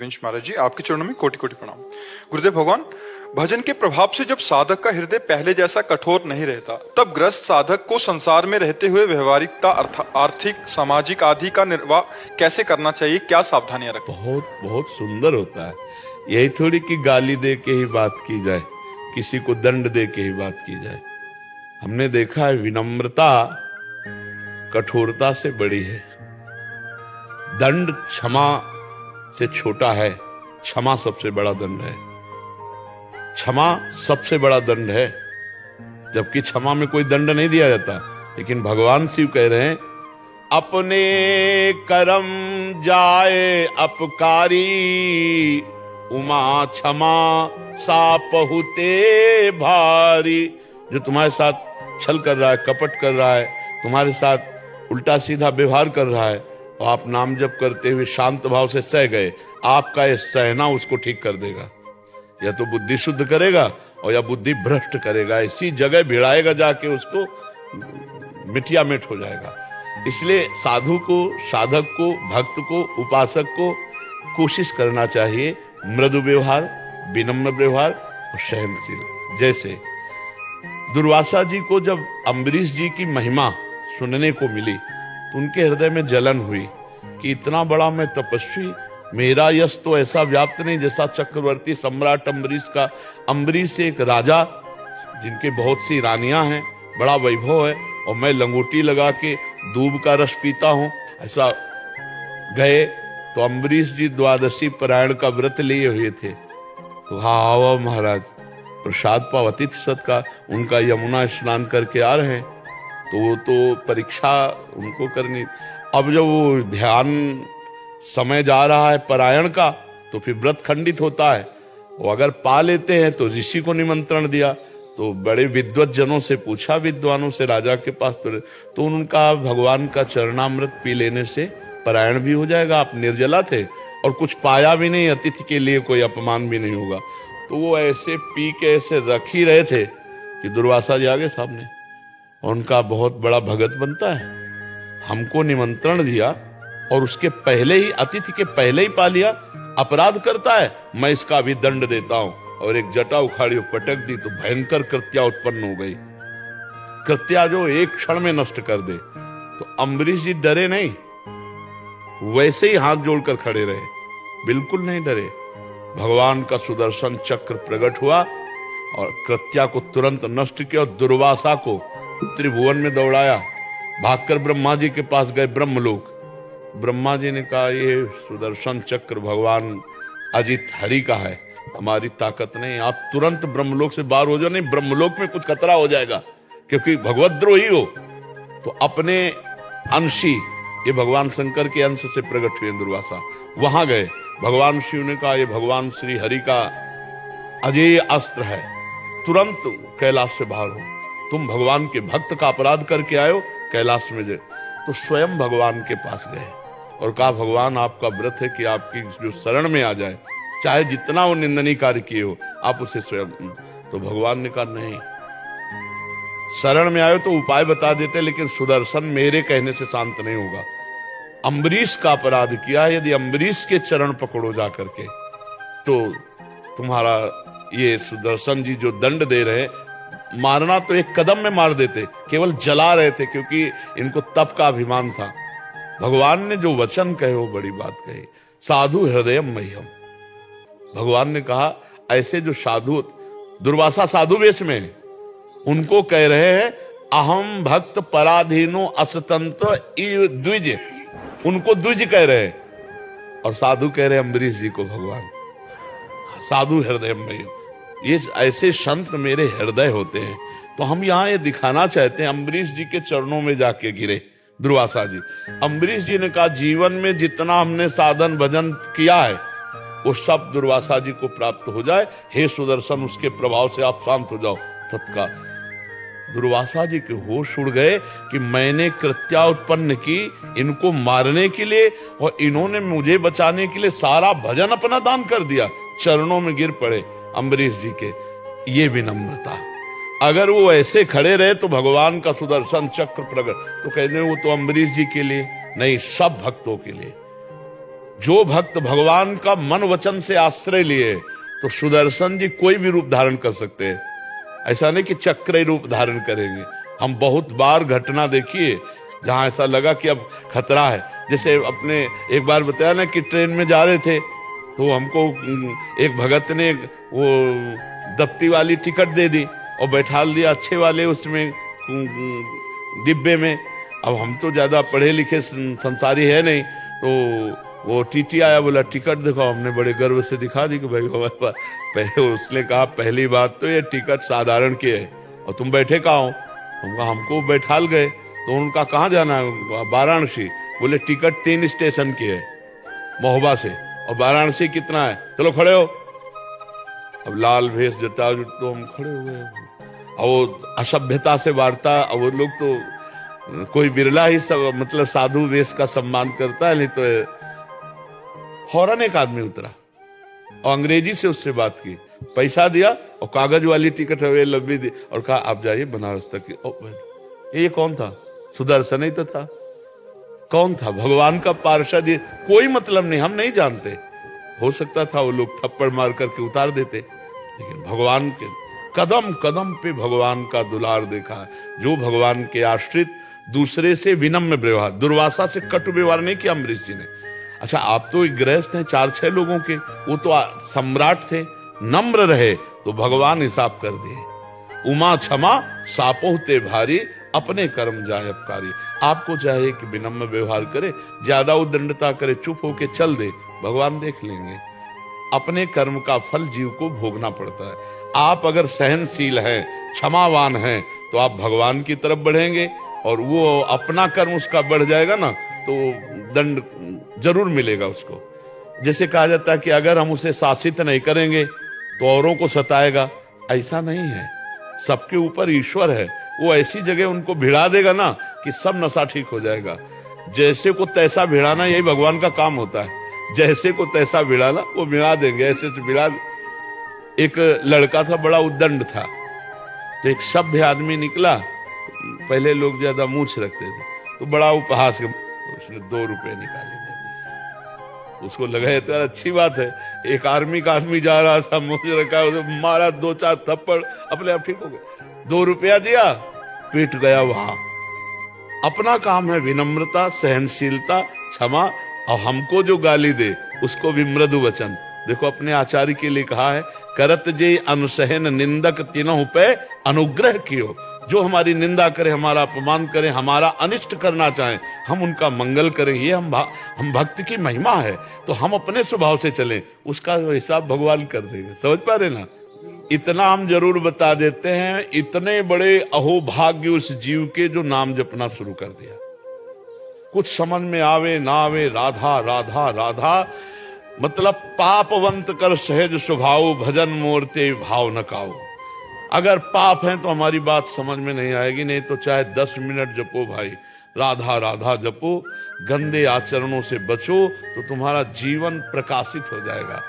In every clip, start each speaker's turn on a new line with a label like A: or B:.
A: देवेंश महाराज जी, आपके चरणों में कोटि कोटि प्रणाम। गुरुदेव भगवान, भजन के प्रभाव से जब साधक का हृदय पहले जैसा कठोर नहीं रहता, तब ग्रस्त साधक को संसार में रहते हुए व्यवहारिकता, आर्थिक, सामाजिक आदि का निर्वाह कैसे करना चाहिए, क्या सावधानियां रखें?
B: बहुत बहुत सुंदर होता है। यही थोड़ी कि गाली दे के ही बात की जाए, किसी को दंड दे के ही बात की जाए। हमने देखा है विनम्रता कठोरता से बड़ी है। दंड क्षमा से छोटा है, क्षमा सबसे बड़ा दंड है। क्षमा सबसे बड़ा दंड है, जबकि क्षमा में कोई दंड नहीं दिया जाता। लेकिन भगवान शिव कह रहे हैं, अपने कर्म जाए अपकारी, उमा क्षमा सा पहुते भारी। जो तुम्हारे साथ छल कर रहा है, कपट कर रहा है, तुम्हारे साथ उल्टा सीधा व्यवहार कर रहा है, और आप नाम जप करते हुए शांत भाव से सह गए, आपका ये सहना उसको ठीक कर देगा। या तो बुद्धि शुद्ध करेगा और या बुद्धि भ्रष्ट करेगा, इसी जगह भिड़ाएगा जाके, उसको मिटिया मिट हो जाएगा। इसलिए साधु को, साधक को, भक्त को, उपासक को कोशिश करना चाहिए मृदु व्यवहार, विनम्र व्यवहार और सहनशील। जैसे दुर्वासा जी को जब अम्बरीश जी की महिमा सुनने को मिली तो उनके हृदय में जलन हुई कि इतना बड़ा मैं तपस्वी, मेरा यश तो ऐसा व्याप्त नहीं जैसा चक्रवर्ती सम्राट अम्बरीश का। अम्बरीश एक राजा जिनके बहुत सी रानियां हैं, बड़ा वैभव है, और मैं लंगोटी लगा के दूब का रस पीता हूं। ऐसा गए तो अम्बरीश जी द्वादशी पारायण का व्रत लिए हुए थे, तो हाँ आओ महाराज प्रसाद पाओ, अतिथि सत्कार। उनका यमुना स्नान करके आ रहे हैं, तो वो तो परीक्षा उनको करनी। अब जब वो ध्यान समय जा रहा है पारायण का, तो फिर व्रत खंडित होता है। वो अगर पा लेते हैं तो ऋषि को निमंत्रण दिया, तो बड़े विद्वत जनों से पूछा, विद्वानों से, राजा के पास, तो उनका भगवान का चरणामृत पी लेने से पारायण भी हो जाएगा। आप निर्जला थे और कुछ पाया भी नहीं, अतिथि के लिए कोई अपमान भी नहीं होगा। तो वो ऐसे पी के ऐसे रख ही रहे थे कि दुर्वासा जी आगे सामने, उनका बहुत बड़ा भगत बनता है, हमको निमंत्रण दिया और उसके पहले ही, अतिथि के पहले ही पा लिया, अपराध करता है, मैं इसका भी दंड देता हूं। और एक जटा उखाड़ी पटक दी तो भयंकर कृत्या उत्पन्न हो गई। कृत्या जो एक क्षण में नष्ट कर दे। तो अम्बरीश जी डरे नहीं, वैसे ही हाथ जोड़कर खड़े रहे, बिल्कुल नहीं डरे। भगवान का सुदर्शन चक्र प्रकट हुआ और कृत्या को तुरंत नष्ट किया और दुर्वासा को त्रिभुवन में दौड़ाया। भागकर ब्रह्मा जी के पास गए, ब्रह्मलोक। ब्रह्मा जी ने कहा, ये सुदर्शन चक्र भगवान अजित हरि का है, हमारी ताकत नहीं, आप तुरंत ब्रह्मलोक से बाहर हो जाओ, नहीं ब्रह्मलोक में कुछ खतरा हो जाएगा, क्योंकि भगवद्रोही हो। तो अपने अंशी, ये भगवान शंकर के अंश से प्रकट हुए दुर्वासा, वहां गए। भगवान शिव ने कहा, ये भगवान श्री हरि का अजेय अस्त्र है, तुरंत कैलाश से बाहर हो, तुम भगवान के भक्त का अपराध करके आए हो, कैलाश में जाए। तो स्वयं भगवान के पास गए और कहा, भगवान आपका व्रत है कि आपकी जो शरण में आ जाए, चाहे जितना वो निंदनीय कार्य किए हो, आप उसे स्वयं। तो भगवान ने कहा, नहीं, शरण में आए तो उपाय बता देते, लेकिन सुदर्शन मेरे कहने से शांत नहीं होगा। अम्बरीश का अपराध किया, यदि अम्बरीश के चरण पकड़ो जा करके, तो तुम्हारा ये सुदर्शन जी जो दंड दे रहे, मारना तो एक कदम में मार देते, केवल जला रहे थे, क्योंकि इनको तप का अभिमान था। भगवान ने जो वचन कहे वो बड़ी बात कही, साधु हृदयम मह्यम। भगवान ने कहा, ऐसे जो साधु, दुर्वासा साधु वेश में, उनको कह रहे हैं, अहम भक्त पराधीनो असतंत्र द्विज, उनको द्विज कह रहे हैं। और साधु कह रहे हैं अम्बरीश जी को भगवान, साधु हृदय में। ये ऐसे संत मेरे हृदय होते हैं। तो हम यहाँ ये दिखाना चाहते हैं, अम्बरीश जी के चरणों में जाके गिरे दुर्वासा जी। अम्बरीश जी ने कहा, जीवन में जितना हमने साधन भजन किया है वो सब दुर्वासा जी को प्राप्त हो जाए, हे सुदर्शन उसके प्रभाव से आप शांत हो जाओ। तत्काल दुर्वासा जी के होश उड़ गए कि मैंने कृत्या उत्पन्न की इनको मारने के लिए, और इन्होंने मुझे बचाने के लिए सारा भजन अपना दान कर दिया। चरणों में गिर पड़े अम्बरीश जी के। ये विनम्रता, अगर वो ऐसे खड़े रहे तो भगवान का सुदर्शन चक्र प्रकट, तो कहते हैं वो तो अम्बरीश जी के लिए नहीं, सब भक्तों के लिए। जो भक्त भगवान का मन वचन से आश्रय लिए तो सुदर्शन जी कोई भी रूप धारण कर सकते हैं। ऐसा नहीं कि चक्र रूप धारण करेंगे। हम बहुत बार घटना देखिए जहां ऐसा लगा कि अब खतरा है। जैसे अपने एक बार बताया ना कि ट्रेन में जा रहे थे तो हमको एक भगत ने वो दफ्ती वाली टिकट दे दी और बैठा दिया अच्छे वाले उसमें डिब्बे में। अब हम तो ज्यादा पढ़े लिखे संसारी है नहीं, तो वो टीटी आया, बोला टिकट दिखाओ। हमने बड़े गर्व से दिखा दी कि भाई हमारे पास पहले। उसने कहा पहली बात तो ये टिकट साधारण की है और तुम बैठे कहाँ हो? हमको बैठाल गए। तो उनका कहाँ जाना है? वाराणसी। बोले टिकट 3 स्टेशन की है महोबा से, और वाराणसी कितना है? चलो खड़े हो। अब लाल भेष जटा तो हम खड़े हो गए। और वो असभ्यता से वार्ता, और वो लोग तो कोई बिरला ही सब मतलब साधु वेश का सम्मान करता है, नहीं तो फौरन एक आदमी उतरा और अंग्रेजी से उससे बात की, पैसा दिया और कागज वाली टिकट हवे लंबी दी और कहा आप जाइए बनारस तक। ये कौन था? सुदर्शन ही तो था। कौन था? भगवान का पार्षद। कोई मतलब नहीं, हम नहीं जानते। हो सकता था वो लोग थप्पड़ मार करके उतार देते, लेकिन भगवान के कदम कदम पे भगवान का दुलार देखा है। जो भगवान के आश्रित, दूसरे से विनम्र व्यवहार, दुर्वासा से कटु व्यवहार नहीं किया अम्बरीश जी ने। अच्छा, आप तो एक गृहस्थ हैं 4-6 लोगों के, वो तो सम्राट थे, नम्र रहे तो भगवान हिसाब कर दिए। उमा क्षमा सापोहते भारी, अपने कर्म जाए अपकारी। आपको चाहिए कि विनम्र व्यवहार करे, ज्यादा उद्दंडता करे, चुप होके चल दे, भगवान देख लेंगे। अपने कर्म का फल जीव को भोगना पड़ता है। आप अगर सहनशील हैं, क्षमावान हैं, तो आप भगवान की तरफ बढ़ेंगे, और वो अपना कर्म उसका बढ़ जाएगा ना, तो दंड जरूर मिलेगा उसको। जैसे कहा जाता है कि अगर हम उसे शासित नहीं करेंगे तो औरों को सताएगा। ऐसा नहीं है, सबके ऊपर ईश्वर है। वो ऐसी जगह उनको भिड़ा देगा ना कि सब नशा ठीक हो जाएगा। जैसे को तैसा भिड़ाना, यही भगवान का काम होता है। जैसे को तैसा भिड़ाना, वो भिड़ा देंगे, ऐसे से भिड़ा। एक लड़का था, बड़ा उद्दंड था, तो एक सभ्य आदमी निकला। पहले लोग ज्यादा मूछ रखते थे, तो बड़ा उपहास के उसने 2 रुपए निकाले दे दिए। उसको लगा तो अच्छी बात है, एक आर्मी का आदमी जा रहा था, मूछ रखा, उसे मारा 2-4 थप्पड़, अपने आप ठीक हो गया। 2 रुपया दिया, पीट गया वहां। अपना काम है विनम्रता, सहनशीलता, क्षमा, और हमको जो गाली दे उसको भी मृदु वचन। देखो अपने आचार्य के लिए कहा है, करत जे अनुसहन निंदक तीनों पे अनुग्रह कियो। जो हमारी निंदा करे, हमारा अपमान करे, हमारा अनिष्ट करना चाहे, हम उनका मंगल करें। ये हम भक्त की महिमा है। तो हम अपने स्वभाव से चलें, उसका हिसाब भगवान कर देंगे। समझ पा रहे ना? इतना हम जरूर बता देते हैं, इतने बड़े अहोभाग्य उस जीव के जो नाम जपना शुरू कर दिया। कुछ समझ में आवे ना आवे, राधा राधा राधा मतलब पापवंत कर सहज स्वभाव, भजन मूर्ते भाव न काओ। अगर पाप है तो हमारी बात समझ में नहीं आएगी, नहीं तो चाहे 10 मिनट जपो भाई, राधा राधा जपो, गंदे आचरणों से बचो, तो तुम्हारा जीवन प्रकाशित हो जाएगा।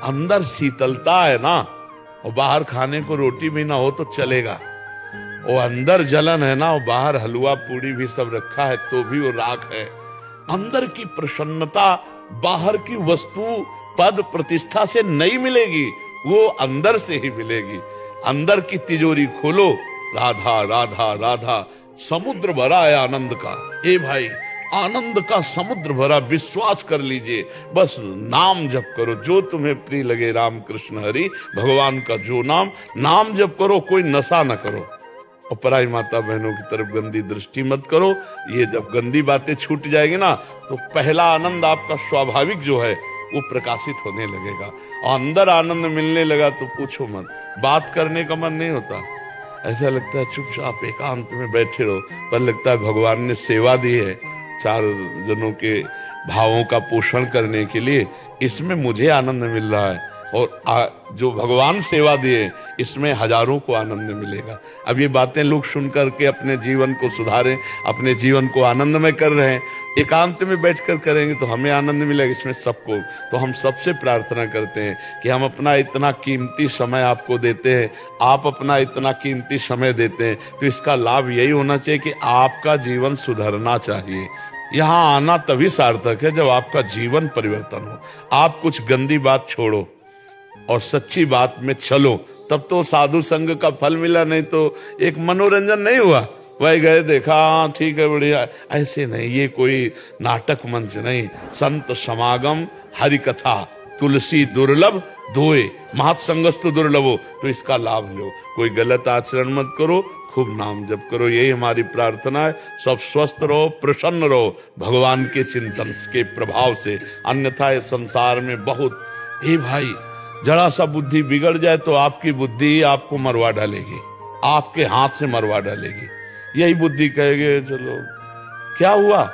B: अंदर शीतलता है ना, और बाहर खाने को रोटी भी ना हो तो चलेगा। वो अंदर जलन है ना, और बाहर हलवा पूड़ी भी सब रखा है तो भी वो राख है। अंदर की प्रसन्नता बाहर की वस्तु पद प्रतिष्ठा से नहीं मिलेगी, वो अंदर से ही मिलेगी। अंदर की तिजोरी खोलो, राधा राधा राधा, समुद्र भरा है आनंद का। ए भाई, आनंद का समुद्र भरा, विश्वास कर लीजिए। बस नाम जप करो, जो तुम्हें प्रिय लगे, राम कृष्ण हरि, भगवान का जो नाम जप करो। कोई नशा न करो, और पराई माता बहनों की तरफ गंदी दृष्टि मत करो। ये जब गंदी बातें छूट जाएगी ना, तो पहला आनंद आपका स्वाभाविक जो है वो प्रकाशित होने लगेगा। और अंदर आनंद मिलने लगा तो पूछो मत, बात करने का मन नहीं होता। ऐसा लगता है चुपचाप एकांत में बैठे रहो, पर लगता है भगवान ने सेवा दी है 4 जनों के भावों का पोषण करने के लिए, इसमें मुझे आनंद मिल रहा है। और जो भगवान सेवा दिए, इसमें हजारों को आनंद मिलेगा। अब ये बातें लोग सुन करके अपने जीवन को सुधारें, अपने जीवन को आनंदमय कर रहे हैं। एकांत में बैठकर करेंगे तो हमें आनंद मिलेगा, इसमें सबको। तो हम सबसे प्रार्थना करते हैं कि हम अपना इतना कीमती समय आपको देते हैं, आप अपना इतना कीमती समय देते हैं, तो इसका लाभ यही होना चाहिए कि आपका जीवन सुधरना चाहिए। यहां आना तभी सार्थक है जब आपका जीवन परिवर्तन हो। आप कुछ गंदी बात छोड़ो और सच्ची बात में चलो, तब तो साधु संग का फल मिला, नहीं तो एक मनोरंजन नहीं हुआ। वही गए, देखा, हाँ ठीक है बढ़िया, ऐसे नहीं। ये कोई नाटक मंच नहीं। संत समागम, हरि कथा, तुलसी दुर्लभ धोए, महत्संगस्तु दुर्लभो, तो इसका लाभ लो। कोई गलत आचरण मत करो, खूब नाम जप करो, यही हमारी प्रार्थना है। सब स्वस्थ रहो, प्रसन्न रहो भगवान के चिंतन के प्रभाव से। अन्यथा इस संसार में बहुत, हे भाई, जरा सा बुद्धि बिगड़ जाए तो आपकी बुद्धि आपको मरवा डालेगी, आपके हाथ से मरवा डालेगी। यही बुद्धि कहेगे चलो क्या हुआ।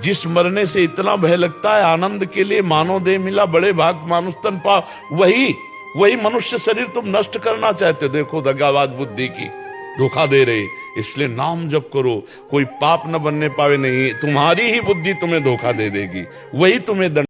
B: जिस मरने से इतना भय लगता है, आनंद के लिए मानव देह मिला, बड़े भाग मानुष तन पाओ, वही मनुष्य शरीर तुम नष्ट करना चाहते। देखो दगाबाज बुद्धि की, धोखा दे रहे। इसलिए नाम जप करो, कोई पाप न बनने पावे। नहीं, तुम्हारी ही बुद्धि तुम्हें धोखा दे देगी, वही तुम्हें दंड